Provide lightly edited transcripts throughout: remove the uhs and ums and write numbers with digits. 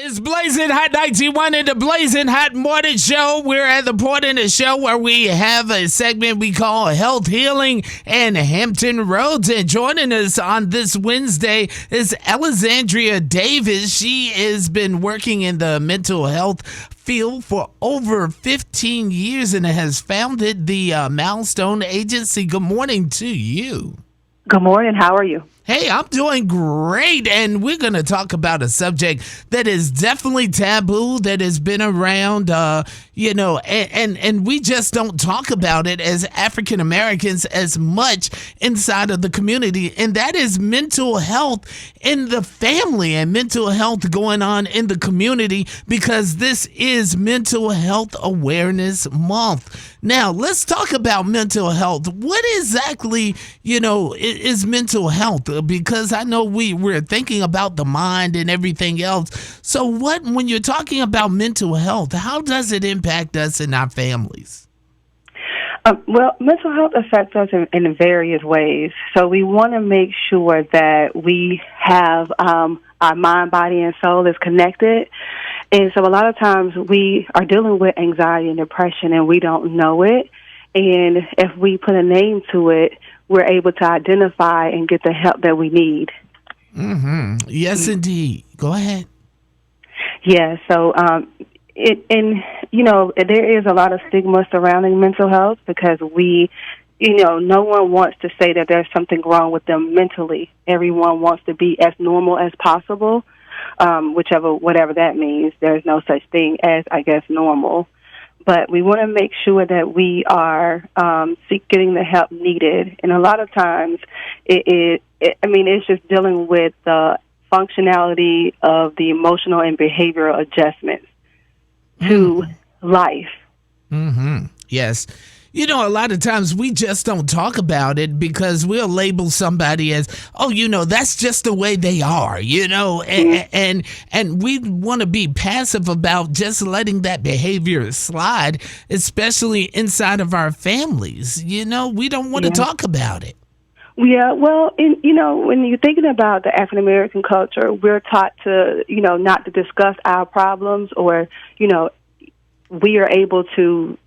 It's Blazing Hot 91 in the Blazing Hot Morning Show. We're at the point in the show where we have a segment we call Health Healing and Hampton Roads. And joining us on this Wednesday is Alexandria Davis. She has been working in the mental health field for over 15 years and has founded the Milestone agency. Good morning to you. Good morning. How are you? Hey, I'm doing great, and we're going to talk about a subject that is definitely taboo, that has been around, and we just don't talk about it as African Americans as much inside of the community, and that is mental health in the family and mental health going on in the community, because this is Mental Health Awareness Month. Now, let's talk about mental health. What exactly, is mental health? Because I know we're thinking about the mind and everything else. So when you're talking about mental health, how does it impact us and our families? Well, mental health affects us in various ways. So we want to make sure that we have our mind, body, and soul is connected. And so a lot of times we are dealing with anxiety and depression and we don't know it. And if we put a name to it, we're able to identify and get the help that we need. Mm-hmm. Yes, indeed. Go ahead. Yeah, so there is a lot of stigma surrounding mental health because no one wants to say that there's something wrong with them mentally. Everyone wants to be as normal as possible, whatever that means. There's no such thing as, I guess, normal. But we want to make sure that we are getting the help needed. And a lot of times it's just dealing with the functionality of the emotional and behavioral adjustments to life. Mm-hmm. Yes. A lot of times we just don't talk about it because we'll label somebody as, that's just the way they are, and we want to be passive about just letting that behavior slide, especially inside of our families. We don't want to talk about it. Yeah, well, when you're thinking about the African American culture, we're taught to, not to discuss our problems or, we are able to,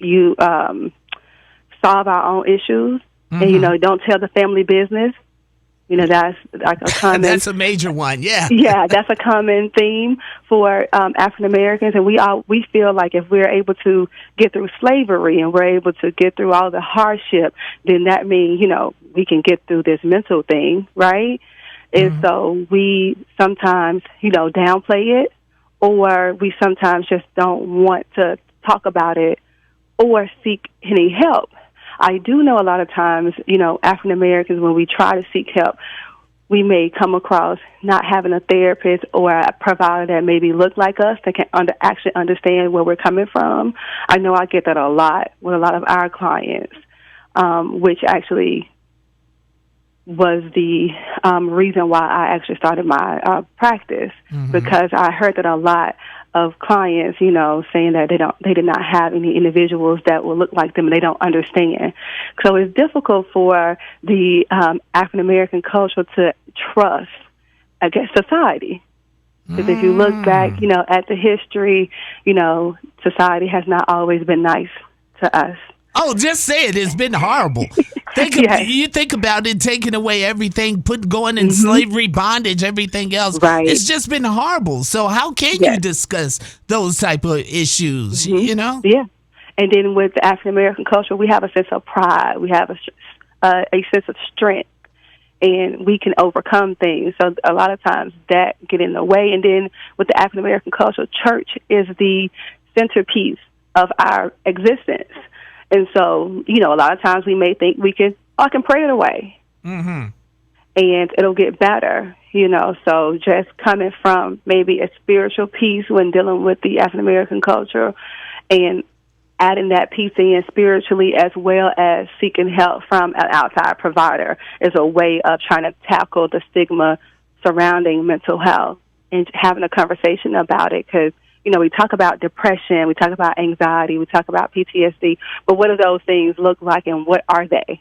solve our own issues, and don't tell the family business. That's like a common. That's a major one. Yeah. Yeah, that's a common theme for African Americans, and we feel like if we're able to get through slavery and we're able to get through all the hardship, then that means we can get through this mental thing, right? And so we sometimes downplay it, or we sometimes just don't want to talk about it or seek any help. I do know a lot of times, African Americans, when we try to seek help, we may come across not having a therapist or a provider that maybe look like us that can actually understand where we're coming from. I know I get that a lot with a lot of our clients, which actually was the reason why I actually started my practice, because I heard that a lot of clients, saying that they did not have any individuals that will look like them and they don't understand. So it's difficult for the African American culture to trust, I guess, society. Because if you look back, at the history, society has not always been nice to us. Oh, just say it. It's been horrible. You think about it, taking away everything, going in slavery, bondage, everything else. Right. It's just been horrible. So how can you discuss those type of issues, Yeah. And then with the African American culture, we have a sense of pride. We have a sense of strength, and we can overcome things. So a lot of times that get in the way. And then with the African American culture, church is the centerpiece of our existence. And so, a lot of times we may think I can pray it away. And it'll get better, So just coming from maybe a spiritual piece when dealing with the African American culture and adding that piece in spiritually as well as seeking help from an outside provider is a way of trying to tackle the stigma surrounding mental health and having a conversation about it, because we talk about depression, we talk about anxiety, we talk about PTSD, but what do those things look like and what are they?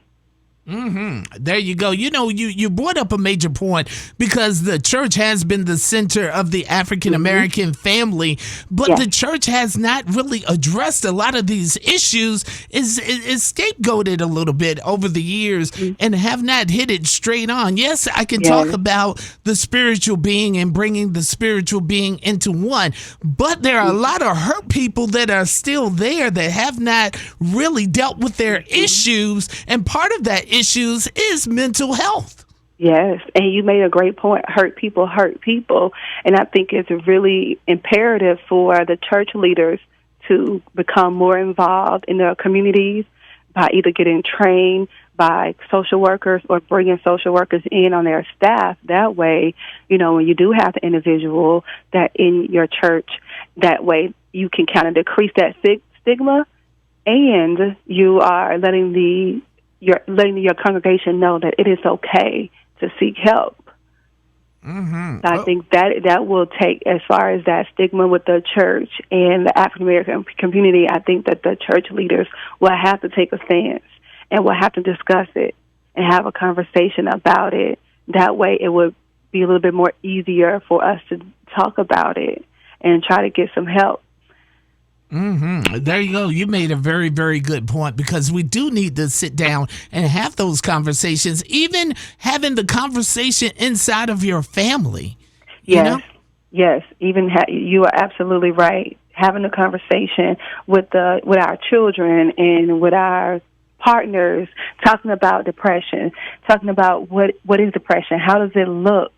There you go. You brought up a major point because the church has been the center of the African American family, but Yes. the church has not really addressed a lot of these issues, is scapegoated a little bit over the years and have not hit it straight on. Yes, I can talk Yes. about the spiritual being and bringing the spiritual being into one, but there are a lot of hurt people that are still there that have not really dealt with their issues, and part of that issues is mental health. Yes, and you made a great point. Hurt people, and I think it's really imperative for the church leaders to become more involved in their communities by either getting trained by social workers or bringing social workers in on their staff. That way, when you do have the individual that in your church, that way you can kind of decrease that stigma, and you are letting your congregation know that it is okay to seek help. So I think that will take, as far as that stigma with the church and the African American community, I think that the church leaders will have to take a stance and will have to discuss it and have a conversation about it. That way it would be a little bit more easier for us to talk about it and try to get some help. There you go. You made a very, very good point, because we do need to sit down and have those conversations, even having the conversation inside of your family. Yes, yes. Even you are absolutely right. Having a conversation with our children and with our partners, talking about depression, talking about what is depression, how does it look?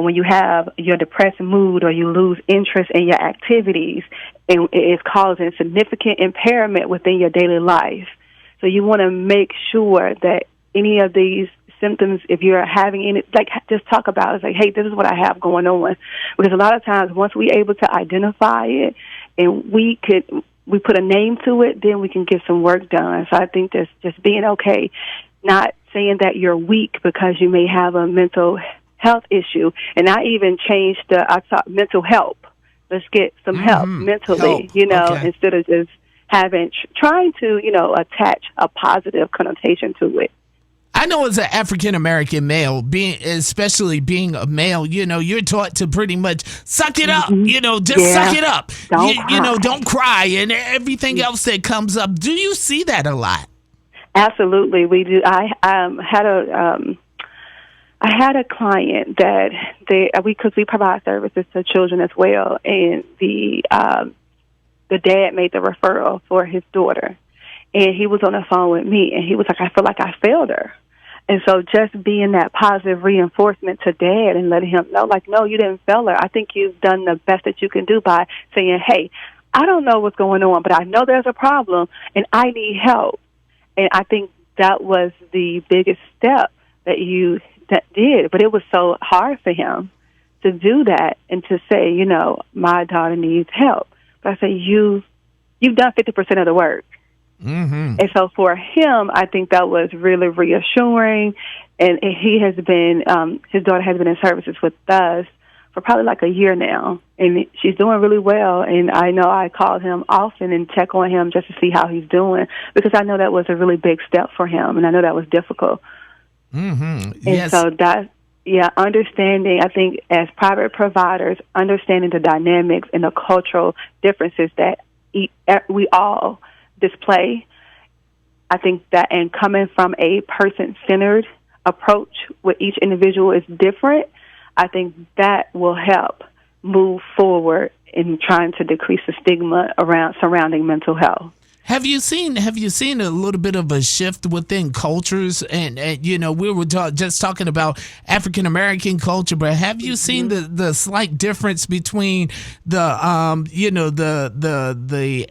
When you have your depressed mood or you lose interest in your activities, and it's causing significant impairment within your daily life. So you want to make sure that any of these symptoms, if you're having any, just talk about it. It's like, hey, this is what I have going on. Because a lot of times, once we're able to identify it and we put a name to it, then we can get some work done. So I think that's just being okay, not saying that you're weak because you may have a mental health issue. And I even changed I thought mental help. Let's get some help mentally, Okay. instead of just trying to, attach a positive connotation to it. I know as an African American male, especially being a male, you're taught to pretty much suck it up, suck it up. Don't cry and everything else that comes up. Do you see that a lot? Absolutely, we do. I had a client that because we provide services to children as well, and the dad made the referral for his daughter, and he was on the phone with me, and he was like, I feel like I failed her. And so just being that positive reinforcement to dad and letting him know, like, no, you didn't fail her. I think you've done the best that you can do by saying, hey, I don't know what's going on, but I know there's a problem, and I need help. And I think that was the biggest step that did, but it was so hard for him to do that and to say, my daughter needs help. But I say, you've done 50% of the work. And so for him, I think that was really reassuring. And he has been, his daughter has been in services with us for probably like a year now, and she's doing really well. And I know I called him often and check on him just to see how he's doing, because I know that was a really big step for him, and I know that was difficult. And so understanding, I think, as private providers, understanding the dynamics and the cultural differences that we all display, I think that, and coming from a person-centered approach where each individual is different, I think that will help move forward in trying to decrease the stigma surrounding mental health. Have you seen a little bit of a shift within cultures? And we were just talking about African American culture, but have you seen the slight difference between the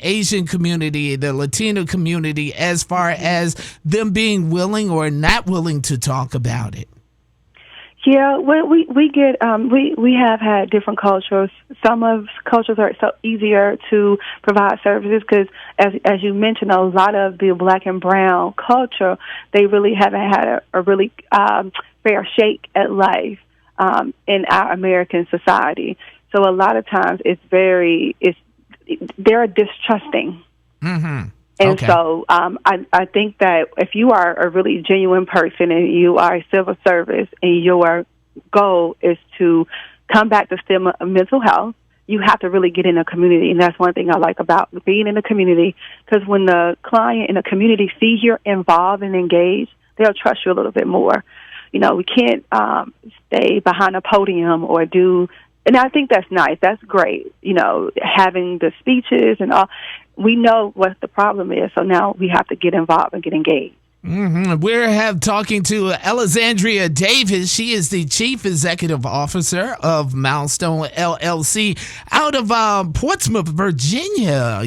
Asian community, the Latino community, as far as them being willing or not willing to talk about it? Yeah, we have had different cultures. Some of cultures are so easier to provide services because, as you mentioned, a lot of the Black and Brown culture, they really haven't had a really fair shake at life in our American society. So a lot of times they're distrusting. And Okay. so I think that if you are a really genuine person and you are a civil service and your goal is to come back to STEM mental health, you have to really get in a community. And that's one thing I like about being in a community, because when the client in a community see you're involved and engaged, they'll trust you a little bit more. We can't stay behind a podium or do, and I think that's nice. That's great, having the speeches and all. We know what the problem is, so now we have to get involved and get engaged. We're talking to Alexandria Davis. She is the Chief Executive Officer of Milestone LLC out of Portsmouth, Virginia.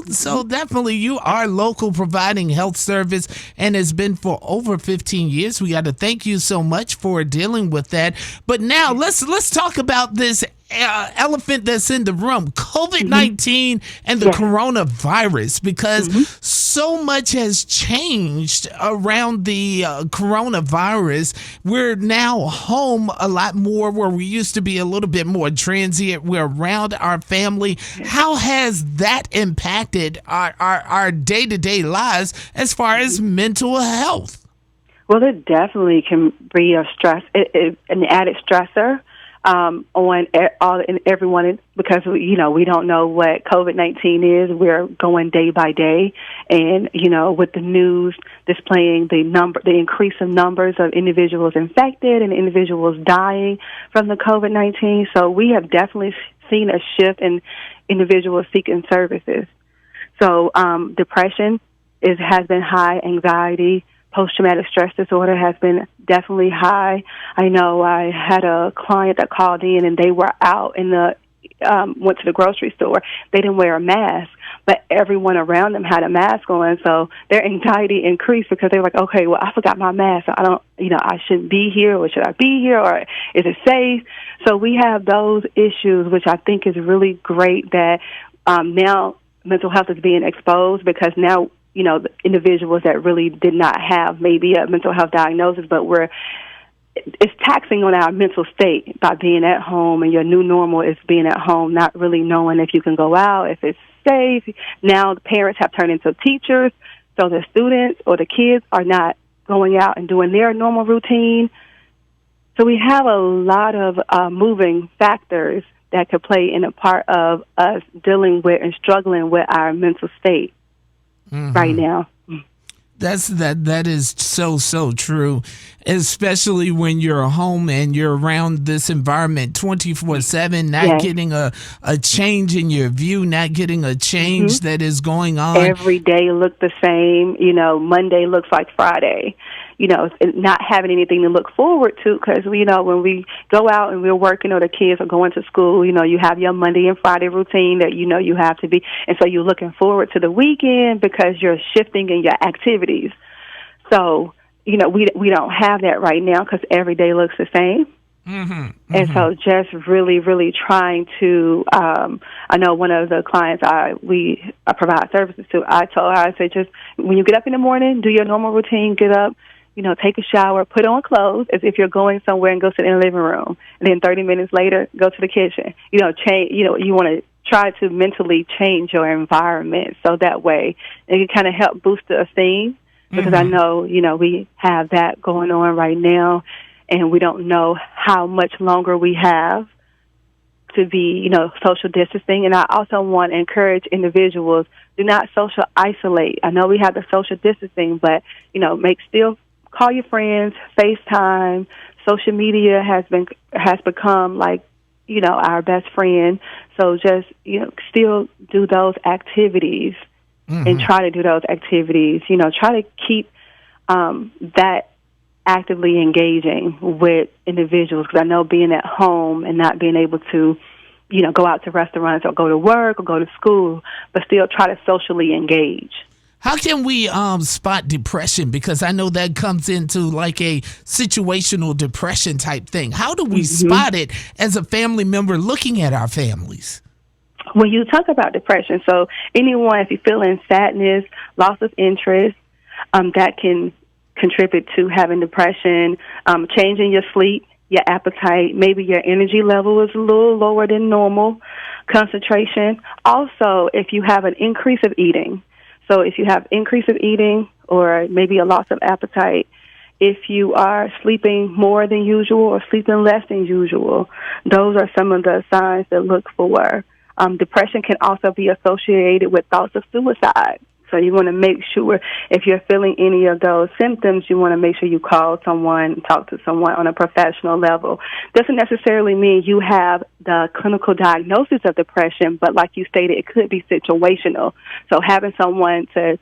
So definitely you are local, providing health service, and has been for over 15 years. We got to thank you so much for dealing with that. But now let's talk about this elephant that's in the room, COVID-19 and the coronavirus, because so much has changed around the coronavirus. We're now home a lot more, where we used to be a little bit more transient. We're around our family. How has that impacted our day-to-day lives as far as mental health? Well, it definitely can be a stress, an added stressor on all and everyone, because we don't know what COVID-19 is. We're going day by day, and with the news displaying the increase of numbers of individuals infected and individuals dying from the COVID-19. So we have definitely seen a shift in individuals seeking services. So depression has been high, anxiety. Post-traumatic stress disorder has been definitely high. I know I had a client that called in, and they were out went to the grocery store. They didn't wear a mask, but everyone around them had a mask on, so their anxiety increased because they were like, okay, well, I forgot my mask. I don't, I shouldn't be here, or should I be here, or is it safe? So we have those issues, which I think is really great that now mental health is being exposed, because now the individuals that really did not have maybe a mental health diagnosis, but it's taxing on our mental state by being at home, and your new normal is being at home, not really knowing if you can go out, if it's safe. Now the parents have turned into teachers, so the students or the kids are not going out and doing their normal routine. So we have a lot of moving factors that could play in a part of us dealing with and struggling with our mental state right now. That is so true, especially when you're home and you're around this environment 24/7, not getting a change in your view, not getting a change that is going on. Every day look the same. Monday looks like Friday. Not having anything to look forward to, because when we go out and we're working or the kids are going to school, you have your Monday and Friday routine that you have to be, and so you're looking forward to the weekend because you're shifting in your activities. So we don't have that right now because every day looks the same. And so just really, really trying to, I know one of the clients I provide services to, I told her, I said, just when you get up in the morning, do your normal routine, get up, take a shower, put on clothes as if you're going somewhere, and go sit in the living room. And then 30 minutes later, go to the kitchen. Change, you want to try to mentally change your environment, so that way it can kind of help boost the esteem, because I know, we have that going on right now, and we don't know how much longer we have to be, social distancing. And I also want to encourage individuals, do not social isolate. I know we have the social distancing, but, still call your friends, FaceTime. Social media has become like, our best friend. So just, still do those activities and try to do those activities. Try to keep that actively engaging with individuals, because I know being at home and not being able to, go out to restaurants or go to work or go to school, but still try to socially engage. How can we spot depression? Because I know that comes into like a situational depression type thing. How do we spot it as a family member looking at our families? When you talk about depression, so anyone, if you're feeling sadness, loss of interest, that can contribute to having depression, changing your sleep, your appetite, maybe your energy level is a little lower than normal, concentration. Also, if you have an increase of eating, So if you have increase of eating or maybe a loss of appetite, if you are sleeping more than usual or sleeping less than usual, those are some of the signs to look for. Depression can also be associated with thoughts of suicide. So you want to make sure if you're feeling any of those symptoms, you want to make sure you call someone, talk to someone on a professional level. Doesn't necessarily mean you have the clinical diagnosis of depression, but like you stated, it could be situational. So having someone to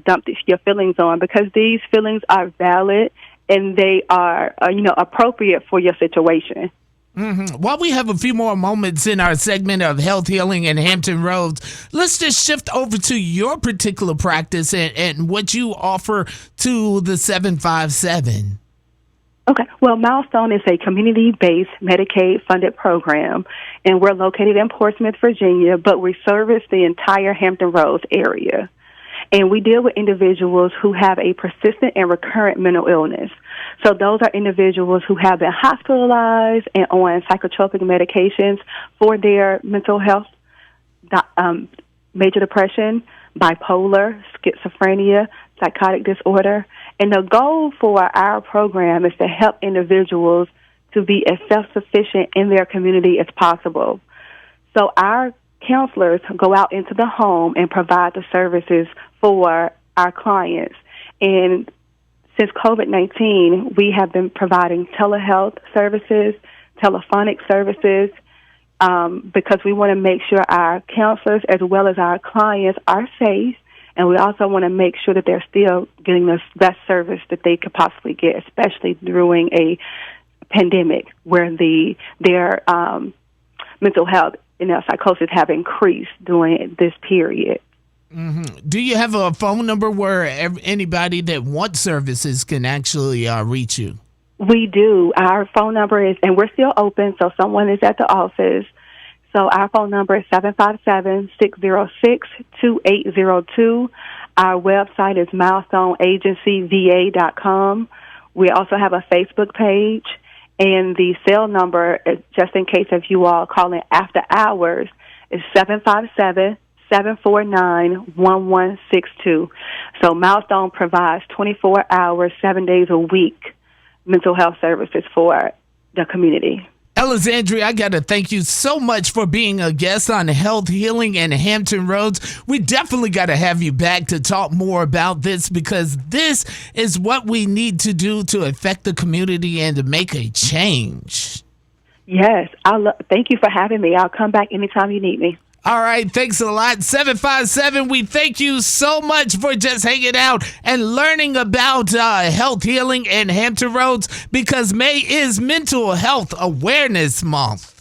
dump your feelings on, because these feelings are valid and they are, appropriate for your situation. Mm-hmm. While we have a few more moments in our segment of health healing and Hampton Roads, let's just shift over to your particular practice and what you offer to the 757. Okay. Well, Milestone is a community-based Medicaid-funded program, and we're located in Portsmouth, Virginia, but we service the entire Hampton Roads area. And we deal with individuals who have a persistent and recurrent mental illness. So those are individuals who have been hospitalized and on psychotropic medications for their mental health, major depression, bipolar, schizophrenia, psychotic disorder. And the goal for our program is to help individuals to be as self-sufficient in their community as possible. So our counselors go out into the home and provide the services for our clients. And since COVID-19, we have been providing telehealth services, telephonic services, because we want to make sure our counselors as well as our clients are safe, and we also want to make sure that they're still getting the best service that they could possibly get, especially during a pandemic where their mental health and their psychosis have increased during this period. Mm-hmm. Do you have a phone number where anybody that wants services can actually reach you? We do. Our phone number is, and we're still open, so someone is at the office. So our phone number is 757-606-2802. Our website is milestoneagencyva.com. We also have a Facebook page. And the cell number, just in case if you all calling after hours, is 757-749-1162. So Milestone provides 24 hours, 7 days a week mental health services for the community. Alexandria, I got to thank you so much for being a guest on Health Healing and Hampton Roads. We definitely got to have you back to talk more about this, because this is what we need to do to affect the community and to make a change. Yes, thank you for having me. I'll come back anytime you need me. All right, thanks a lot. 757, we thank you so much for just hanging out and learning about health healing and Hampton Roads, because May is Mental Health Awareness Month.